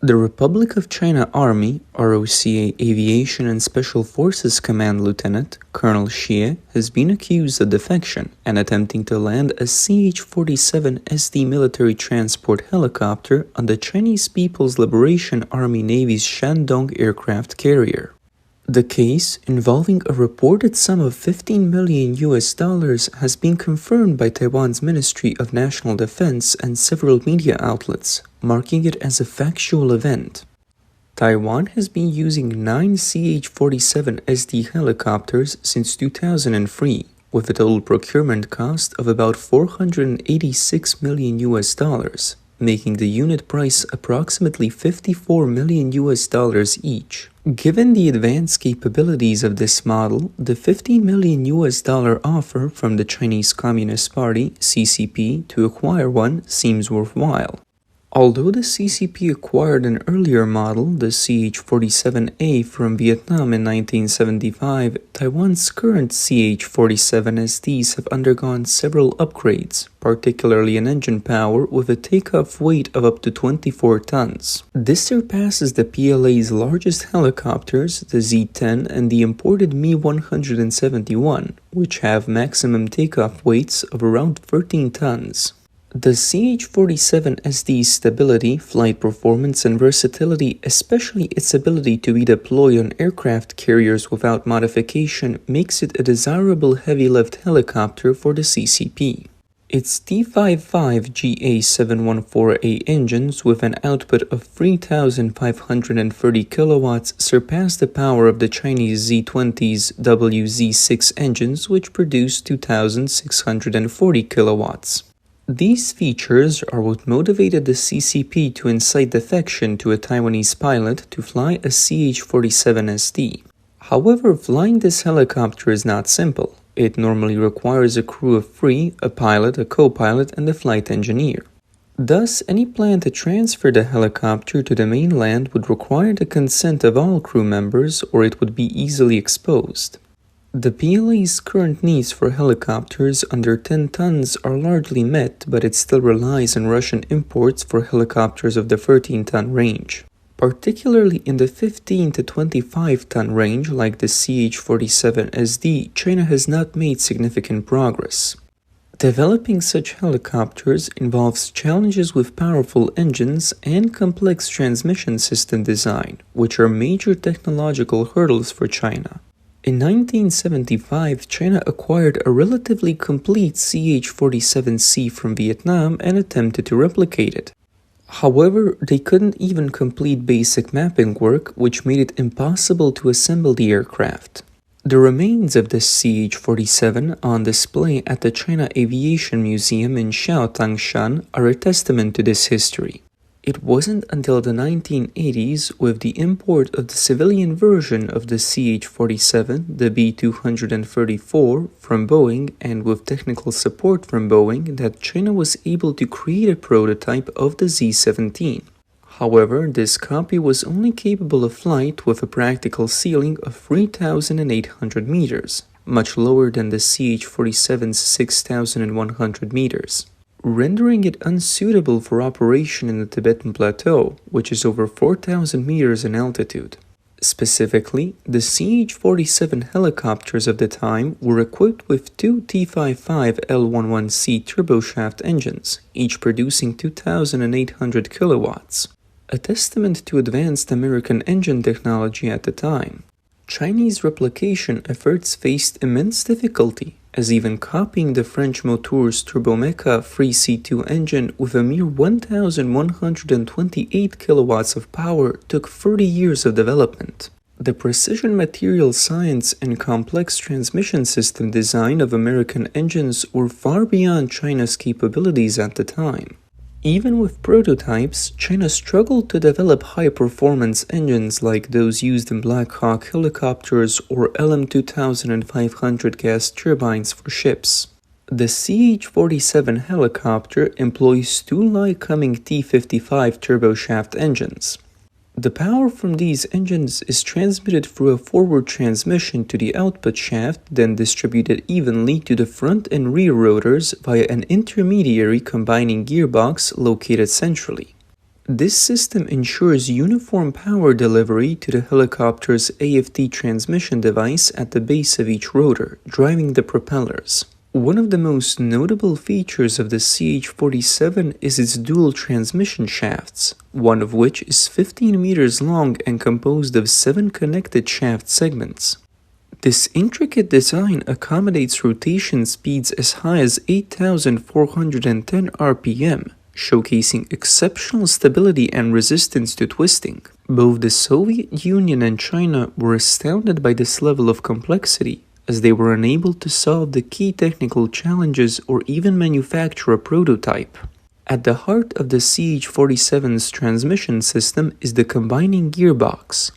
The Republic of China Army, ROCA Aviation and Special Forces Command Lieutenant Colonel Xie has been accused of defection and attempting to land a CH-47 SD military transport helicopter on the Chinese People's Liberation Army Navy's Shandong aircraft carrier. The case, involving a reported sum of $15 million has been confirmed by Taiwan's Ministry of National Defense and several media outlets, marking it as a factual event. Taiwan has been using 9 CH-47 SD helicopters since 2003, with a total procurement cost of about $486 million, making the unit price approximately $54 million each. Given the advanced capabilities of this model, the $50 million offer from the Chinese Communist Party, CCP, to acquire one seems worthwhile. Although the CCP acquired an earlier model, the CH-47A from Vietnam in 1975, Taiwan's current CH-47SDs have undergone several upgrades, particularly in engine power with a takeoff weight of up to 24 tons. This surpasses the PLA's largest helicopters, the Z-10 and the imported Mi-171, which have maximum takeoff weights of around 13 tons. The CH-47SD's stability, flight performance, and versatility, especially its ability to be deployed on aircraft carriers without modification, makes it a desirable heavy-lift helicopter for the CCP. Its T-55 GA714A engines with an output of 3,530 kilowatts surpass the power of the Chinese Z-20's WZ-6 engines, which produce 2,640 kilowatts. These features are what motivated the CCP to incite defection to a Taiwanese pilot to fly a CH-47SD. However, flying this helicopter is not simple. It normally requires a crew of 3, a pilot, a co-pilot, and a flight engineer. Thus, any plan to transfer the helicopter to the mainland would require the consent of all crew members, or it would be easily exposed. The PLA's current needs for helicopters under 10 tons are largely met, but it still relies on Russian imports for helicopters of the 13-ton range. Particularly in the 15 to 25-ton range, like the CH-47SD, China has not made significant progress. Developing such helicopters involves challenges with powerful engines and complex transmission system design, which are major technological hurdles for China. In 1975, China acquired a relatively complete CH-47C from Vietnam and attempted to replicate it. However, they couldn't even complete basic mapping work, which made it impossible to assemble the aircraft. The remains of this CH-47 on display at the China Aviation Museum in Xiaotangshan are a testament to this history. It wasn't until the 1980s, with the import of the civilian version of the CH-47, the B-234, from Boeing, and with technical support from Boeing, that China was able to create a prototype of the Z-17. However, this copy was only capable of flight with a practical ceiling of 3,800 meters, much lower than the CH-47's 6,100 meters, rendering it unsuitable for operation in the Tibetan Plateau, which is over 4,000 meters in altitude. Specifically, the CH-47 helicopters of the time were equipped with 2 T-55 L11C turboshaft engines, each producing 2,800 kilowatts, a testament to advanced American engine technology at the time. Chinese replication efforts faced immense difficulty, as even copying the French Motours Turbomeca 3C2 engine with a mere 1,128 kilowatts of power took 30 years of development. The precision material science and complex transmission system design of American engines were far beyond China's capabilities at the time. Even with prototypes, China struggled to develop high-performance engines like those used in Blackhawk helicopters or LM2500 gas turbines for ships. The CH-47 helicopter employs 2 Lycoming T-55 turboshaft engines. The power from these engines is transmitted through a forward transmission to the output shaft, then distributed evenly to the front and rear rotors via an intermediary combining gearbox located centrally. This system ensures uniform power delivery to the helicopter's AFT transmission device at the base of each rotor, driving the propellers. One of the most notable features of the CH-47 is its dual transmission shafts, one of which is 15 meters long and composed of 7 connected shaft segments. This intricate design accommodates rotation speeds as high as 8,410 RPM, showcasing exceptional stability and resistance to twisting. Both the Soviet Union and China were astounded by this level of complexity, as they were unable to solve the key technical challenges or even manufacture a prototype. At the heart of the CH-47's transmission system is the combining gearbox.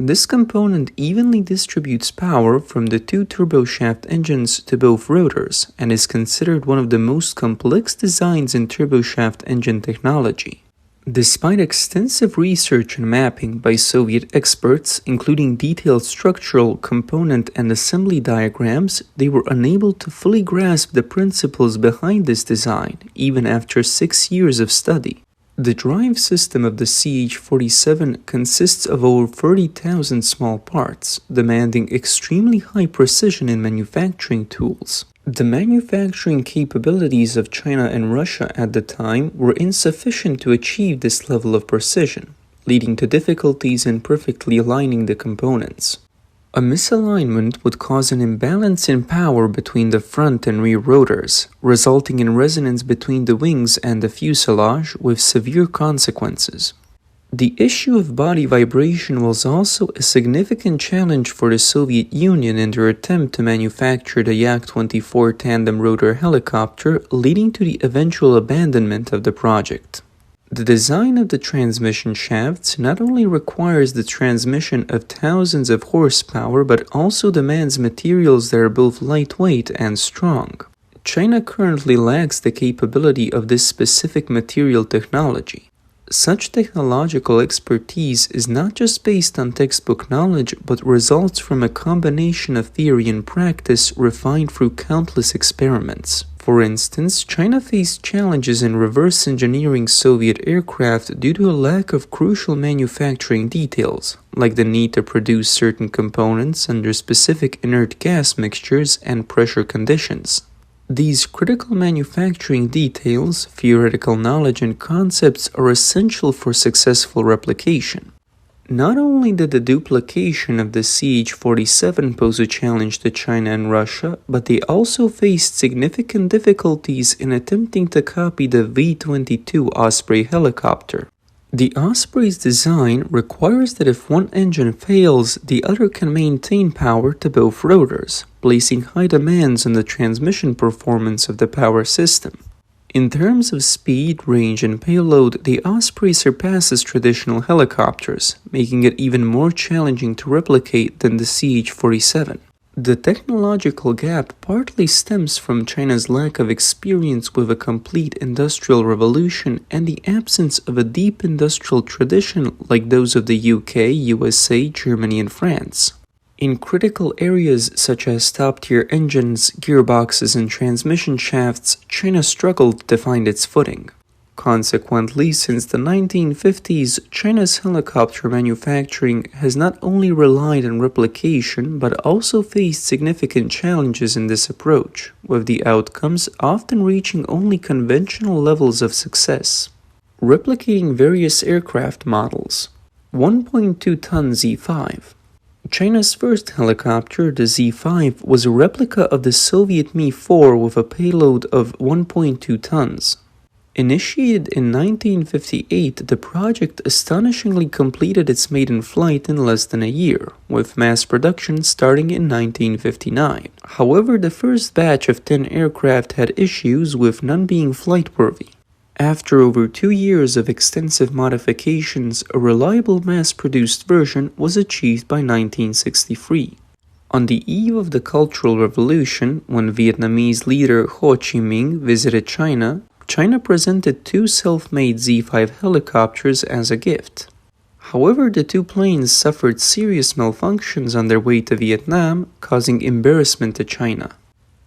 This component evenly distributes power from the 2 turboshaft engines to both rotors and is considered one of the most complex designs in turboshaft engine technology. Despite extensive research and mapping by Soviet experts, including detailed structural, component, and assembly diagrams, they were unable to fully grasp the principles behind this design, even after 6 years of study. The drive system of the CH-47 consists of over 30,000 small parts, demanding extremely high precision in manufacturing tools. The manufacturing capabilities of China and Russia at the time were insufficient to achieve this level of precision, leading to difficulties in perfectly aligning the components. A misalignment would cause an imbalance in power between the front and rear rotors, resulting in resonance between the wings and the fuselage with severe consequences. The issue of body vibration was also a significant challenge for the Soviet Union in their attempt to manufacture the Yak-24 tandem rotor helicopter, leading to the eventual abandonment of the project. The design of the transmission shafts not only requires the transmission of thousands of horsepower but also demands materials that are both lightweight and strong. China currently lacks the capability of this specific material technology. Such technological expertise is not just based on textbook knowledge but results from a combination of theory and practice refined through countless experiments. For instance, China faced challenges in reverse engineering Soviet aircraft due to a lack of crucial manufacturing details, like the need to produce certain components under specific inert gas mixtures and pressure conditions. These critical manufacturing details, theoretical knowledge, and concepts are essential for successful replication. Not only did the duplication of the CH-47 pose a challenge to China and Russia, but they also faced significant difficulties in attempting to copy the V-22 Osprey helicopter. The Osprey's design requires that if one engine fails, the other can maintain power to both rotors, placing high demands on the transmission performance of the power system. In terms of speed, range, and payload, the Osprey surpasses traditional helicopters, making it even more challenging to replicate than the CH-47. The technological gap partly stems from China's lack of experience with a complete industrial revolution and the absence of a deep industrial tradition like those of the UK, USA, Germany, and France. In critical areas such as top-tier engines, gearboxes, and transmission shafts, China struggled to find its footing. Consequently, since the 1950s, China's helicopter manufacturing has not only relied on replication but also faced significant challenges in this approach, with the outcomes often reaching only conventional levels of success. Replicating various aircraft models. 1.2-ton Z-5. China's first helicopter, the Z-5, was a replica of the Soviet Mi-4 with a payload of 1.2 tons. Initiated in 1958, the project astonishingly completed its maiden flight in less than a year, with mass production starting in 1959. However, the first batch of 10 aircraft had issues, with none being flight-worthy. After over 2 years of extensive modifications, a reliable mass-produced version was achieved by 1963. On the eve of the Cultural Revolution, when Vietnamese leader Ho Chi Minh visited China, China presented 2 self-made Z-5 helicopters as a gift. However, the 2 planes suffered serious malfunctions on their way to Vietnam, causing embarrassment to China.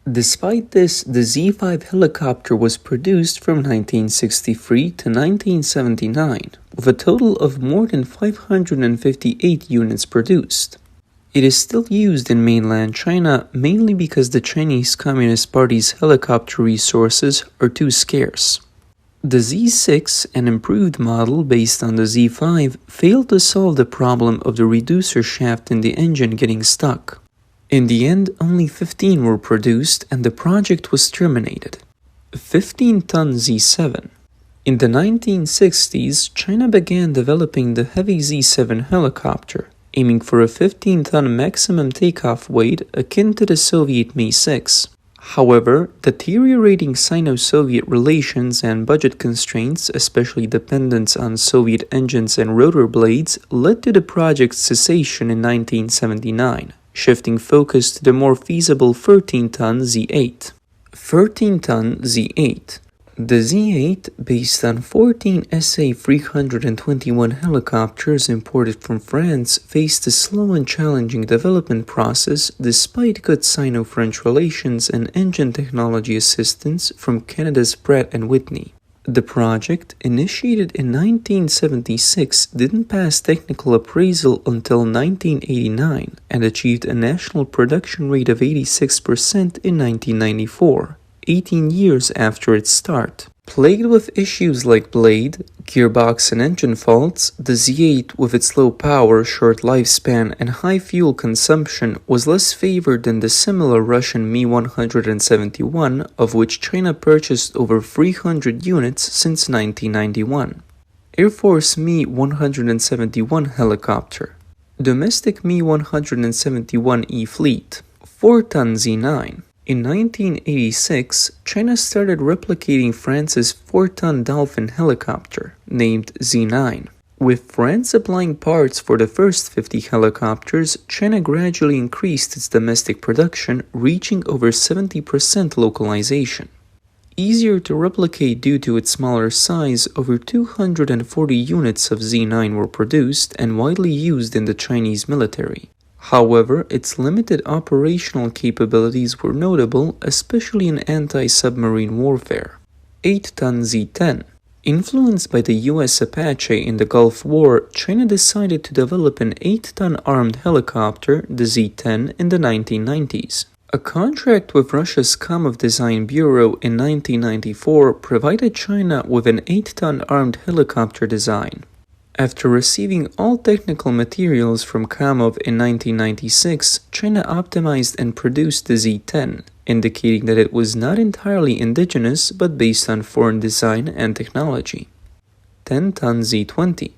Despite this, the Z-5 helicopter was produced from 1963 to 1979, with a total of more than 558 units produced. It is still used in mainland China mainly because the Chinese Communist Party's helicopter resources are too scarce. The Z6, an improved model based on the Z5, failed to solve the problem of the reducer shaft in the engine getting stuck. In the end, only 15 were produced and the project was terminated. 15-ton Z7. In the 1960s, China began developing the heavy Z7 helicopter, aiming for a 15-ton maximum takeoff weight akin to the Soviet Mi-6. However, deteriorating Sino-Soviet relations and budget constraints, especially dependence on Soviet engines and rotor blades, led to the project's cessation in 1979, shifting focus to the more feasible 13-ton Z8. 13-ton Z8. The Z8, based on 14 SA-321 helicopters imported from France, faced a slow and challenging development process despite good Sino-French relations and engine technology assistance from Canada's Pratt & Whitney. The project, initiated in 1976, didn't pass technical appraisal until 1989 and achieved a national production rate of 86% in 1994. 18 years after its start. Plagued with issues like blade, gearbox and engine faults, the Z8, with its low power, short lifespan and high fuel consumption, was less favored than the similar Russian Mi-171, of which China purchased over 300 units since 1991. Air Force Mi-171 helicopter. Domestic Mi-171E fleet. 4-ton Z9. In 1986, China started replicating France's 4-ton Dolphin helicopter, named Z9. With France supplying parts for the first 50 helicopters, China gradually increased its domestic production, reaching over 70% localization. Easier to replicate due to its smaller size, over 240 units of Z9 were produced and widely used in the Chinese military. However, its limited operational capabilities were notable, especially in anti-submarine warfare. 8-ton Z10. Influenced by the US Apache in the Gulf War, China decided to develop an 8-ton armed helicopter, the Z10, in the 1990s. A contract with Russia's Komov Design Bureau in 1994 provided China with an 8-ton armed helicopter design. After receiving all technical materials from Komov in 1996, China optimized and produced the Z10, indicating that it was not entirely indigenous but based on foreign design and technology. 10-ton Z20.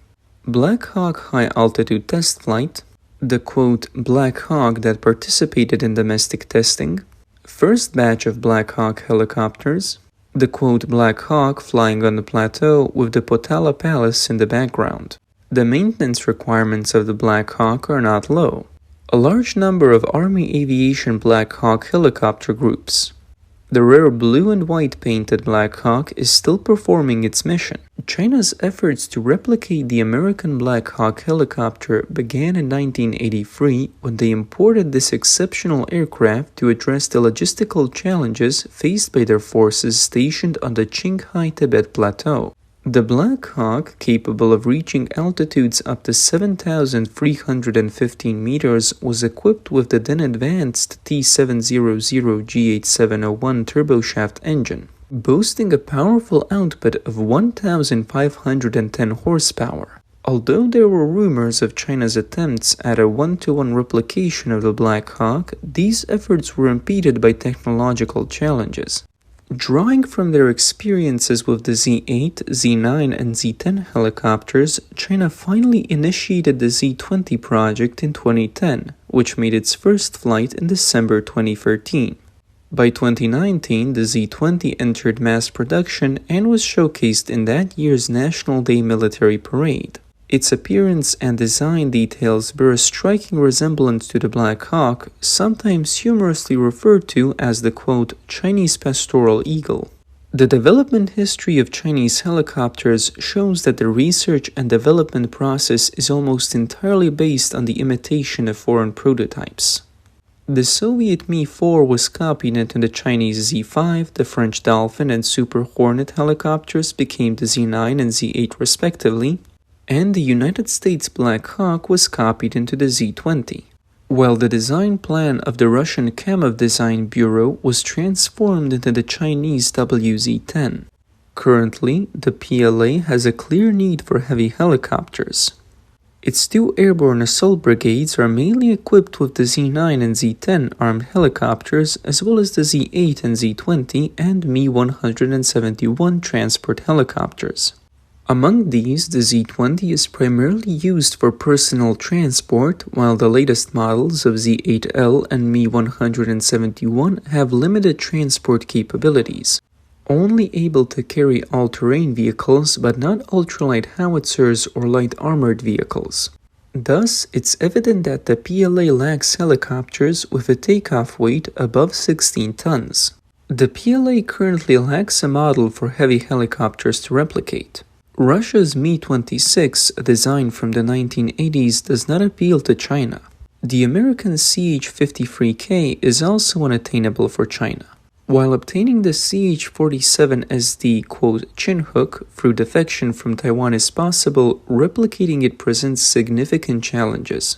Blackhawk high-altitude test flight. The quote, Blackhawk that participated in domestic testing. First batch of Blackhawk helicopters. The quote, Blackhawk flying on the plateau with the Potala Palace in the background. The maintenance requirements of the Blackhawk are not low. A large number of Army Aviation Blackhawk helicopter groups. The rare blue and white painted Blackhawk is still performing its mission. China's efforts to replicate the American Blackhawk helicopter began in 1983 when they imported this exceptional aircraft to address the logistical challenges faced by their forces stationed on the Qinghai Tibet Plateau. The Blackhawk, capable of reaching altitudes up to 7,315 meters, was equipped with the then advanced T700G8701 turboshaft engine, boasting a powerful output of 1,510 horsepower. Although there were rumors of China's attempts at a one-to-one replication of the Blackhawk, these efforts were impeded by technological challenges. Drawing from their experiences with the Z8, Z9, and Z10 helicopters, China finally initiated the Z20 project in 2010, which made its first flight in December 2013. By 2019, the Z20 entered mass production and was showcased in that year's National Day military parade. Its appearance and design details bear a striking resemblance to the Blackhawk, sometimes humorously referred to as the quote, Chinese pastoral eagle. The development history of Chinese helicopters shows that the research and development process is almost entirely based on the imitation of foreign prototypes. The Soviet Mi-4 was copied into the Chinese Z-5, the French Dolphin and Super Hornet helicopters became the Z-9 and Z-8 respectively, and the United States Blackhawk was copied into the Z-20, while the design plan of the Russian Kamov Design Bureau was transformed into the Chinese WZ-10. Currently, the PLA has a clear need for heavy helicopters. Its two airborne assault brigades are mainly equipped with the Z-9 and Z-10 armed helicopters, as well as the Z-8 and Z-20 and Mi-171 transport helicopters. Among these, the Z-20 is primarily used for personal transport, while the latest models of Z-8L and Mi-171 have limited transport capabilities, only able to carry all-terrain vehicles but not ultralight howitzers or light armored vehicles. Thus, it's evident that the PLA lacks helicopters with a takeoff weight above 16 tons. The PLA currently lacks a model for heavy helicopters to replicate. Russia's Mi-26, a design from the 1980s, does not appeal to China. The American CH-53K is also unattainable for China. While obtaining the CH-47 as the quote chin hook through defection from Taiwan is possible, replicating it presents significant challenges.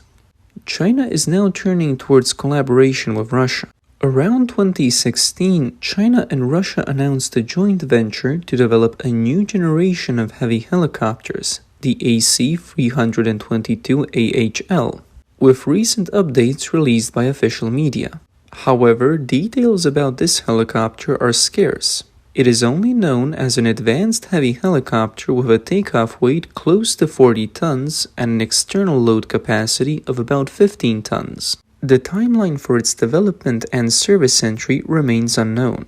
China is now turning towards collaboration with Russia. Around 2016, China and Russia announced a joint venture to develop a new generation of heavy helicopters, the AC-322AHL, with recent updates released by official media. However, details about this helicopter are scarce. It is only known as an advanced heavy helicopter with a takeoff weight close to 40 tons and an external load capacity of about 15 tons. The timeline for its development and service entry remains unknown.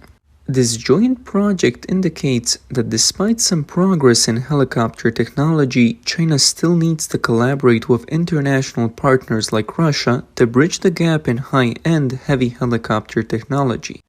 This joint project indicates that despite some progress in helicopter technology, China still needs to collaborate with international partners like Russia to bridge the gap in high-end heavy helicopter technology.